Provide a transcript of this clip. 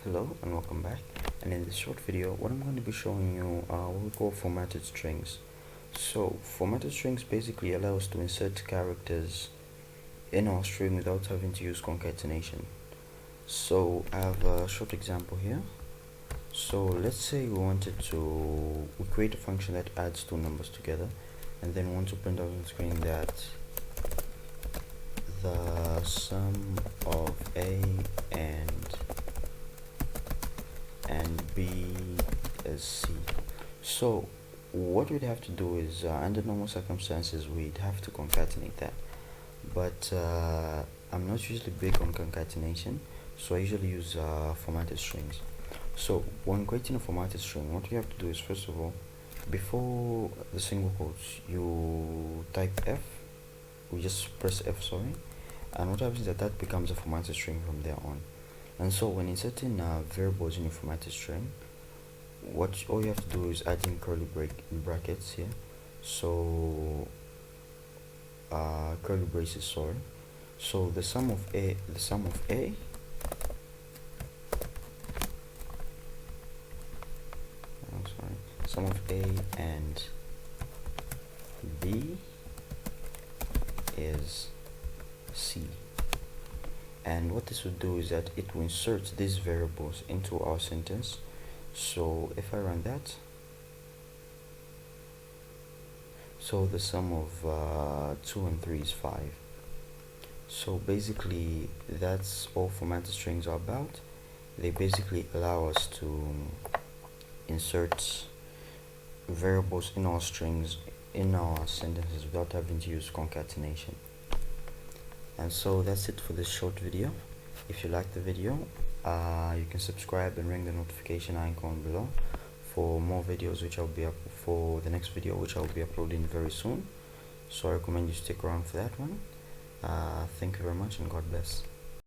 Hello and welcome back, and in this short video what I'm going to be showing you what we call formatted strings. So formatted strings basically allow us to insert characters in our string without having to use concatenation. So I have a short example here. So let's say we create a function that adds two numbers together, and then we want to print out on the screen that the sum of A and B is C. So what we'd have to do is under normal circumstances we'd have to concatenate that, but I'm not usually big on concatenation, so I usually use formatted strings. So when creating a formatted string, what you have to do is, first of all, before the single quotes, you type F. We just press F, sorry, and what happens is that becomes a formatted string from there on. And so when inserting variables in your formatted string, all you have to do is add in curly brackets here. So curly braces, sorry. So the sum of A and B is C. And what this will do is that it will insert these variables into our sentence. So if I run that, so the sum of 2 and 3 is 5. So basically that's all formatted strings are about. They basically allow us to insert variables in our strings in our sentences without having to use concatenation. And so that's it for this short video. If you like the video, you can subscribe and ring the notification icon below for more videos which I'll be up for the next video, which I'll be uploading very soon. So I recommend you stick around for that one. Thank you very much and God bless.